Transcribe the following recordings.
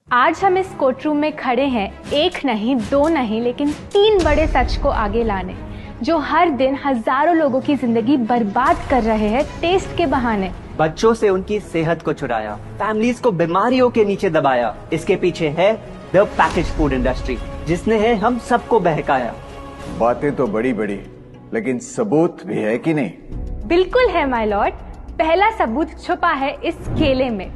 आज हम इस कोर्ट रूम में खड़े हैं, एक नहीं, दो नहीं, लेकिन 3 बड़े सच को आगे लाने, जो हर दिन हजारों लोगों की जिंदगी बर्बाद कर रहे हैं टेस्ट के बहाने। बच्चों से उनकी सेहत को चुराया, फैमिलीज को बीमारियों के नीचे दबाया। इसके पीछे है द पैकेज फूड इंडस्ट्री, जिसने है हम सबको बहकाया। बातें तो बड़ी बड़ी, लेकिन सबूत भी है कि नहीं? बिल्कुल है माय लॉर्ड। पहला सबूत छुपा है इस केले में।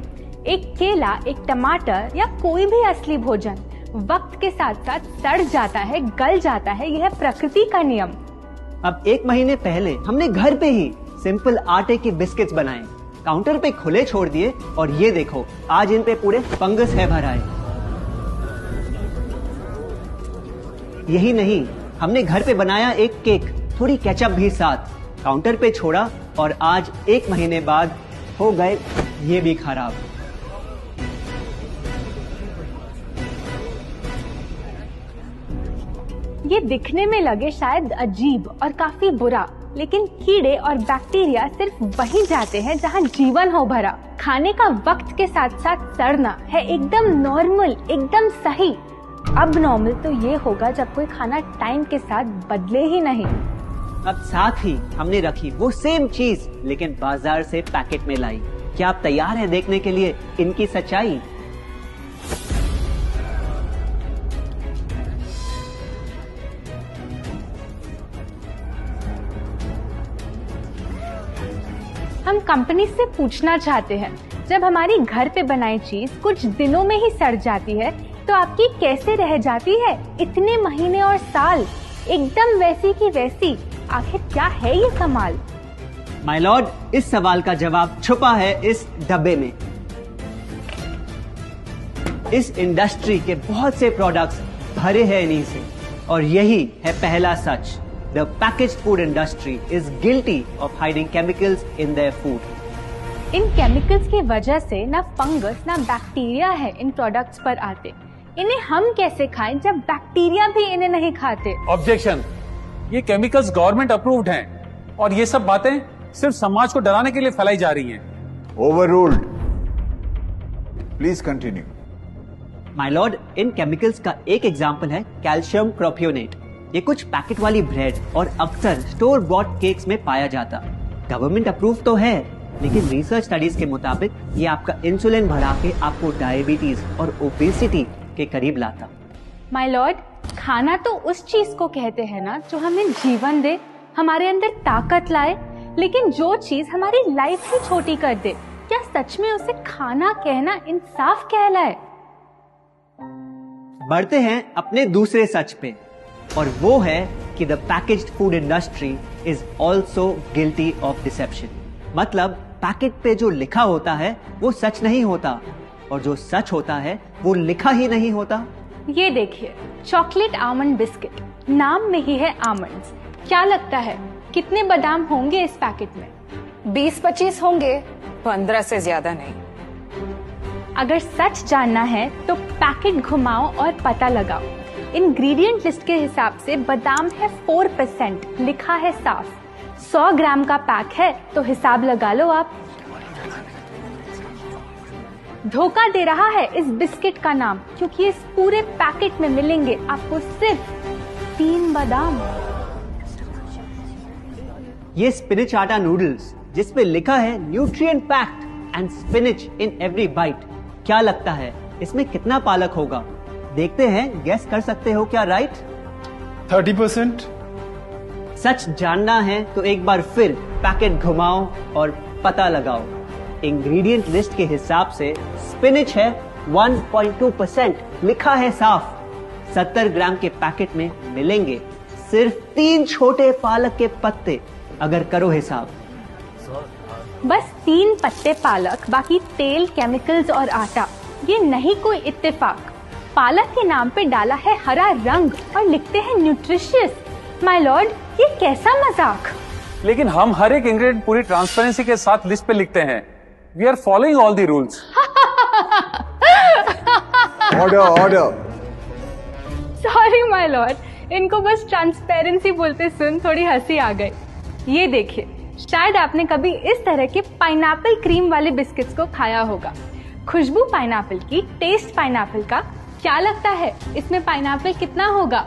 एक केला, एक टमाटर या कोई भी असली भोजन वक्त के साथ साथ सड़ जाता है, गल जाता है। यह प्रकृति का नियम। अब 1 महीने पहले हमने घर पे ही सिंपल आटे के बिस्किट्स बनाए, काउंटर पे खुले छोड़ दिए, और ये देखो आज इन पे पूरे फंगस है भराए। यही नहीं, हमने घर पे बनाया एक केक, थोड़ी केचप भी साथ, काउंटर पे छोड़ा, और आज 1 महीने बाद हो गए ये भी खराब। ये दिखने में लगे शायद अजीब और काफी बुरा, लेकिन कीड़े और बैक्टीरिया सिर्फ वहीं जाते हैं जहां जीवन हो भरा। खाने का वक्त के साथ साथ सड़ना है एकदम नॉर्मल, एकदम सही। अब नॉर्मल तो ये होगा जब कोई खाना टाइम के साथ बदले ही नहीं। अब साथ ही हमने रखी वो सेम चीज, लेकिन बाजार से पैकेट में लाई। क्या आप तैयार हैं देखने के लिए इनकी सच्चाई? हम कंपनी से पूछना चाहते हैं, जब हमारी घर पे बनाई चीज कुछ दिनों में ही सड़ जाती है, तो आपकी कैसे रह जाती है इतने महीने और साल एकदम वैसी की वैसी? आखिर क्या है ये कमाल? माय लॉर्ड, इस सवाल का जवाब छुपा है इस डब्बे में। इस इंडस्ट्री के बहुत से प्रोडक्ट्स भरे हैं इन्हीं से, और यही है पहला सच। The packaged food industry is guilty of hiding chemicals in their food. In chemicals की वजह से ना फंगस ना बैक्टीरिया है इन प्रोडक्ट्स पर आते। इन्हें हम कैसे खाएं जब बैक्टीरिया भी इन्हें नहीं खाते? ऑब्जेक्शन, ये केमिकल्स गवर्नमेंट अप्रूव्ड हैं, और ये सब बातें सिर्फ समाज को डराने के लिए फैलाई जा रही हैं। Overruled. Please continue. My Lord, in chemicals का एक एग्जांपल है कैल्शियम प्रोपियोनेट। ये कुछ पैकेट वाली ब्रेड और अक्सर स्टोर बॉट केक्स में पाया जाता। गवर्नमेंट अप्रूव तो है, लेकिन रिसर्च स्टडीज के मुताबिक ये आपका इंसुलिन बढ़ा के आपको डायबिटीज और ओबेसिटी के करीब लाता। माय लॉर्ड, खाना तो उस चीज को कहते हैं ना जो हमें जीवन दे, हमारे अंदर ताकत लाए, लेकिन जो चीज हमारी लाइफ ही छोटी कर दे, क्या सच में उसे खाना कहना इंसाफ कहलाए? बढ़ते हैं अपने दूसरे सच पे, और वो है कि the packaged food industry is also guilty of deception. मतलब पैकेट पे जो लिखा होता है वो सच नहीं होता, और जो सच होता है वो लिखा ही नहीं होता। ये देखिए, चॉकलेट आमंड बिस्किट, नाम में ही है आमंड्स। क्या लगता है कितने बादाम होंगे इस पैकेट में? 20-25 होंगे, 15 से ज्यादा नहीं। अगर सच जानना है तो पैकेट घुमाओ और पता लगाओ। इंग्रेडिएंट लिस्ट के हिसाब से बादाम है 4%, लिखा है साफ। 100 ग्राम का पैक है तो हिसाब लगा लो आप। धोखा दे रहा है इस बिस्किट का नाम, क्योंकि इस पूरे पैकेट में मिलेंगे आपको सिर्फ 3 बादाम। ये स्पिनच आटा नूडल्स, जिसपे लिखा है nutrient packed and spinach in every bite. क्या लगता है इसमें कितना पालक होगा? देखते हैं, गेस कर सकते हो क्या? राइट, 30%। सच जानना है तो एक बार फिर पैकेट घुमाओ और पता लगाओ। इंग्रेडिएंट लिस्ट के हिसाब से स्पिनच है 1.2%, लिखा है साफ। 70 ग्राम के पैकेट में मिलेंगे सिर्फ 3 छोटे पालक के पत्ते। अगर करो हिसाब, बस 3 पत्ते पालक, बाकी तेल, केमिकल्स और आटा। ये नहीं कोई इत्तेफाक। पालक के नाम पे डाला है हरा रंग और लिखते हैं न्यूट्रिशियस। माय लॉर्ड, ये कैसा मजाक? लेकिन हम हर एक इंग्रेडिएंट पूरी ट्रांसपेरेंसी के साथ लिस्ट पे लिखते हैं। We are following all the rules. Order, order. Sorry my lord, इनको बस ट्रांसपेरेंसी बोलते सुन थोड़ी हंसी आ गई। ये देखिए, शायद आपने कभी इस तरह के पाइनएप्पल क्रीम वाले बिस्किट्स को खाया होगा। खुशबू पाइनएप्पल की, टेस्ट पाइनएप्पल का। क्या लगता है इसमें पाइनएप्पल कितना होगा?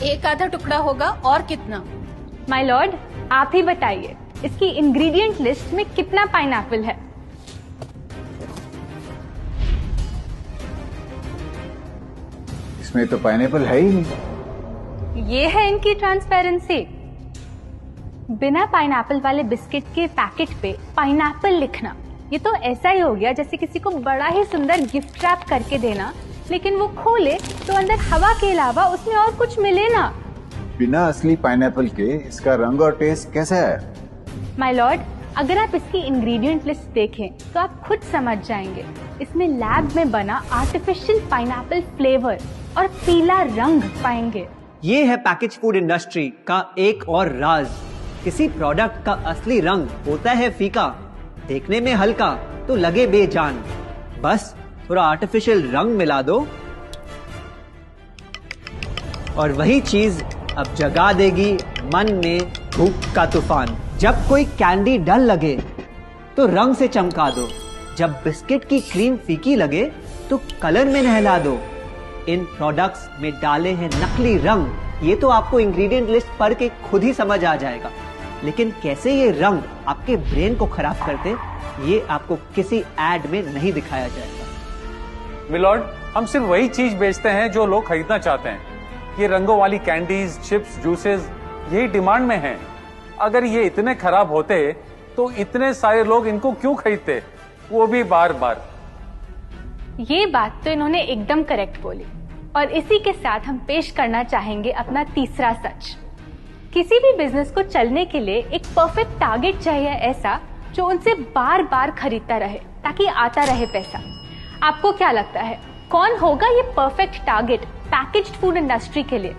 एक आधा टुकड़ा होगा और कितना? माय लॉर्ड, आप ही बताइए, इसकी इंग्रेडिएंट लिस्ट में कितना पाइनएप्पल है? इसमें तो पाइनएप्पल है ही नहीं। ये है इनकी ट्रांसपेरेंसी। बिना पाइनएप्पल वाले बिस्किट के पैकेट पे पाइनएप्पल लिखना, ये तो ऐसा ही हो गया जैसे किसी को बड़ा ही सुंदर गिफ्ट रैप करके देना, लेकिन वो खोले तो अंदर हवा के अलावा उसमें और कुछ मिले ना। बिना असली पाइनएप्पल के इसका रंग और टेस्ट कैसा है? माय लॉर्ड, अगर आप इसकी इंग्रेडिएंट लिस्ट देखें तो आप खुद समझ जाएंगे। इसमें लैब में बना आर्टिफिशियल पाइनएप्पल फ्लेवर और पीला रंग पाएंगे। ये है पैकेज फूड इंडस्ट्री का एक और राज। किसी प्रोडक्ट का असली रंग होता है फीका, देखने में हल्का तो लगे बेजान। बस थोड़ा आर्टिफिशियल रंग मिला दो और वही चीज अब जगा देगी मन में भूख का तूफान। जब कोई कैंडी डल लगे तो रंग से चमका दो, जब बिस्किट की क्रीम फीकी लगे तो कलर में नहला दो। इन प्रोडक्ट्स में डाले हैं नकली रंग। ये तो आपको इंग्रेडिएंट लिस्ट पढ़ के खुद ही समझ आ जाएगा, लेकिन कैसे ये रंग आपके ब्रेन को खराब करते, ये आपको किसी एड में नहीं दिखाया जाएगा। मिलॉर्ड, हम सिर्फ वही चीज बेचते हैं जो लोग खरीदना चाहते हैं। ये रंगों वाली कैंडीज, चिप्स, जूसेस यही डिमांड में हैं। अगर ये इतने खराब होते तो इतने सारे लोग इनको क्यों खरीदते, वो भी बार बार। ये बात तो इन्होंने एकदम करेक्ट बोली, और इसी के साथ हम पेश करना चाहेंगे अपना तीसरा सच। किसी भी बिजनेस को चलने के लिए एक परफेक्ट टारगेट चाहिए, ऐसा जो उनसे बार बार खरीदता रहे ताकि आता रहे पैसा। आपको क्या लगता है कौन होगा ये perfect target packaged food industry के लिए?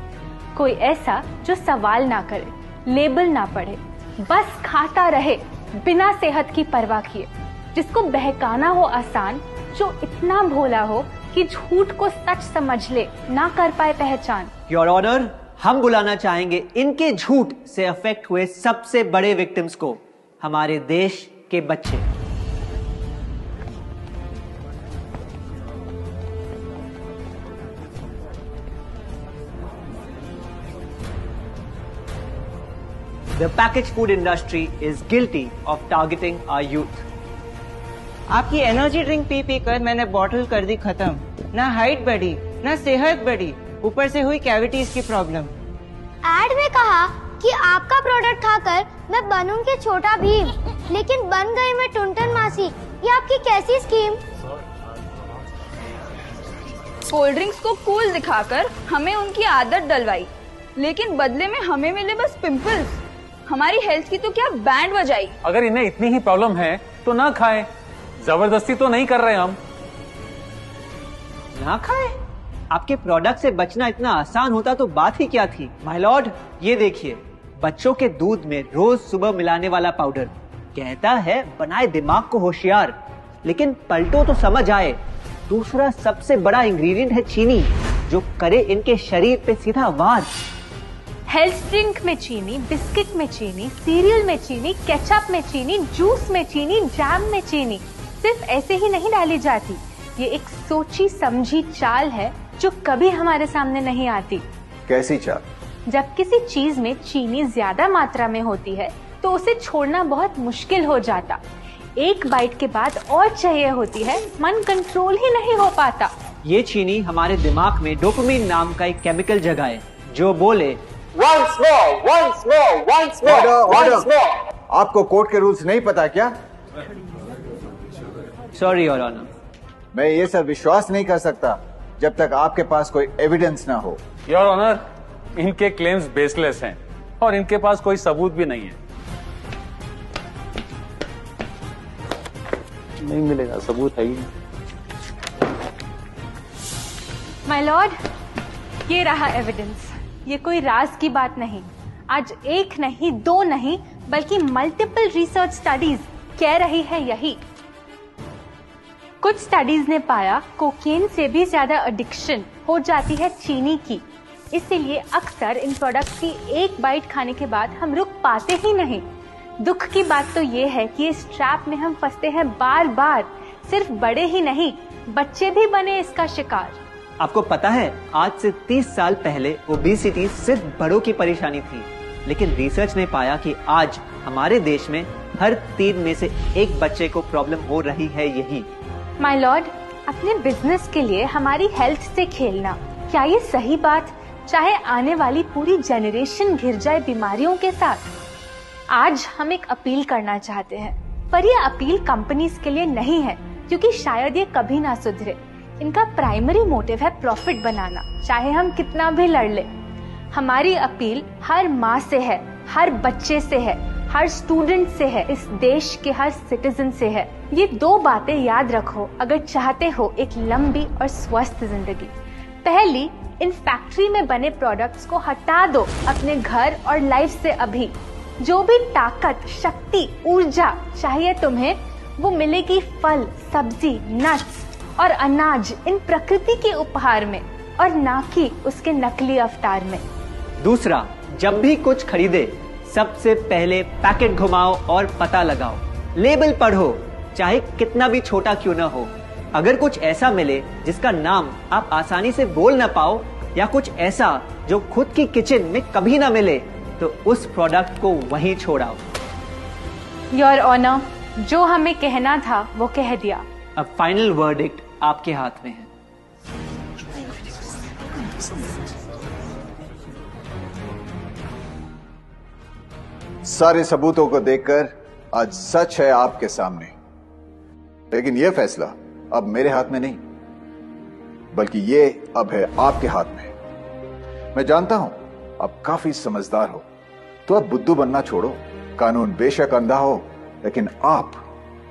कोई ऐसा जो सवाल ना करे, लेबल ना पढ़े, बस खाता रहे बिना सेहत की परवाह किए, जिसको बहकाना हो आसान, जो इतना भोला हो कि झूठ को सच समझ ले, ना कर पाए पहचान। योर ऑनर, हम बुलाना चाहेंगे इनके झूठ से अफेक्ट हुए सबसे बड़े विक्टिम्स को, हमारे देश के बच्चे। The packaged food industry is guilty of targeting our youth. आपकी एनर्जी ड्रिंक पी पी कर मैंने बॉटल कर दी खत्म। ना हाइट बढ़ी, ना सेहत बढ़ी, ऊपर से हुई कैविटीज की प्रॉब्लम। एड में कहा कि आपका प्रोडक्ट खाकर मैं बनूंगी छोटा भीम, लेकिन बन गई मैं टुनटन मासी। ये आपकी कैसी स्कीम? कोल्ड ड्रिंक्स को कूल दिखाकर हमें उनकी आदत डलवाई, लेकिन बदले में हमें मिले बस पिंपल्स। हमारी हेल्थ की तो क्या बैंड बजाई। अगर इन्हें इतनी ही प्रॉब्लम है तो ना खाएं, जबरदस्ती तो नहीं कर रहे हम। ना खाएं? आपके प्रोडक्ट से बचना इतना आसान होता तो बात ही क्या थी। माय लॉर्ड, ये देखिए, बच्चों के दूध में रोज सुबह मिलाने वाला पाउडर कहता है बनाए दिमाग को होशियार, लेकिन पलटो तो समझ आए। दूसरा सबसे बड़ा इंग्रेडिएंट है चीनी, जो करे इनके शरीर पे सीधा वार। हेल्थ ड्रिंक में चीनी, बिस्किट में चीनी, सीरियल में चीनी, केचप में चीनी, जूस में चीनी, जैम में चीनी सिर्फ ऐसे ही नहीं डाली जाती। ये एक सोची समझी चाल है जो कभी हमारे सामने नहीं आती। कैसी चाल? जब किसी चीज में चीनी ज्यादा मात्रा में होती है तो उसे छोड़ना बहुत मुश्किल हो जाता। एक बाइट के बाद और चाहिए होती है, मन कंट्रोल ही नहीं हो पाता। ये चीनी हमारे दिमाग में डोपामिन नाम का एक केमिकल जगाए, जो बोले once more, once more, once more, once more. आपको कोर्ट के रूल्स नहीं पता क्या? Sorry your honour. मैं ये सब विश्वास नहीं कर सकता जब तक आपके पास कोई एविडेंस ना हो। योर ऑनर, इनके क्लेम्स बेसलेस हैं और इनके पास कोई सबूत भी नहीं है। नहीं मिलेगा, सबूत है ही नहीं। माय लॉर्ड, ये रहा एविडेंस। ये कोई राज की बात नहीं। आज एक नहीं, दो नहीं, बल्कि मल्टीपल रिसर्च स्टडीज कह रही है यही। कुछ स्टडीज ने पाया कोकेन से भी ज्यादा एडिक्शन हो जाती है चीनी की। इसीलिए अक्सर इन प्रोडक्ट्स की एक बाइट खाने के बाद हम रुक पाते ही नहीं। दुख की बात तो ये है कि इस ट्रैप में हम फंसते हैं बार बार, सिर्फ बड़े ही नहीं, बच्चे भी बने इसका शिकार। आपको पता है, आज से 30 साल पहले ओबेसिटी सिर्फ बड़ों की परेशानी थी, लेकिन रिसर्च ने पाया कि आज हमारे देश में हर 3 में से 1 बच्चे को प्रॉब्लम हो रही है यही। माय लॉर्ड, अपने बिजनेस के लिए हमारी हेल्थ से खेलना, क्या ये सही बात, चाहे आने वाली पूरी जनरेशन घिर जाए बीमारियों के साथ? आज हम एक अपील करना चाहते हैं, पर ये अपील कंपनीज के लिए नहीं है, क्योंकि शायद ये कभी ना सुधरे। इनका प्राइमरी मोटिव है प्रॉफिट बनाना, चाहे हम कितना भी लड़ ले। हमारी अपील हर माँ से है, हर बच्चे से है, हर स्टूडेंट से है, इस देश के हर सिटीजन से है। ये 2 बातें याद रखो अगर चाहते हो एक लंबी और स्वस्थ जिंदगी। पहली, इन फैक्ट्री में बने प्रोडक्ट्स को हटा दो अपने घर और लाइफ से अभी। जो भी ताकत, शक्ति, ऊर्जा चाहिए तुम्हें, वो मिलेगी फल, सब्जी, नट्स और अनाज इन प्रकृति के उपहार में, और ना कि उसके नकली अवतार में। दूसरा, जब भी कुछ खरीदे सबसे पहले पैकेट घुमाओ और पता लगाओ। लेबल पढ़ो, चाहे कितना भी छोटा क्यों ना हो। अगर कुछ ऐसा मिले जिसका नाम आप आसानी से बोल ना पाओ, या कुछ ऐसा जो खुद की किचन में कभी ना मिले, तो उस प्रोडक्ट को वहीं छोड़ाओ। योर ऑनर, जो हमें कहना था वो कह दिया। अब फाइनल वर्डिक्ट आपके हाथ में है। सारे सबूतों को देखकर आज सच है आपके सामने, लेकिन यह फैसला अब मेरे हाथ में नहीं, बल्कि ये अब है आपके हाथ में। मैं जानता हूं आप काफी समझदार हो, तो अब बुद्धू बनना छोड़ो। कानून बेशक अंधा हो, लेकिन आप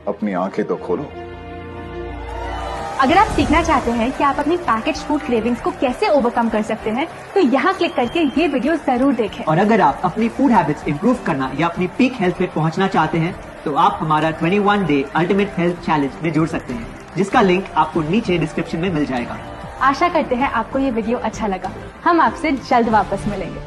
अपनी आंखें तो खोलो। अगर आप सीखना चाहते हैं कि आप अपनी पैकेज्ड फूड क्रेविंग्स को कैसे ओवरकम कर सकते हैं, तो यहाँ क्लिक करके ये वीडियो जरूर देखें। और अगर आप अपनी फूड हैबिट्स इंप्रूव करना या अपनी पीक हेल्थ पे पहुँचना चाहते हैं, तो आप हमारा 21 डे अल्टीमेट हेल्थ चैलेंज में जुड़ सकते हैं, जिसका लिंक आपको नीचे डिस्क्रिप्शन में मिल जाएगा। आशा करते हैं आपको ये वीडियो अच्छा लगा। हम आपसे जल्द वापस मिलेंगे।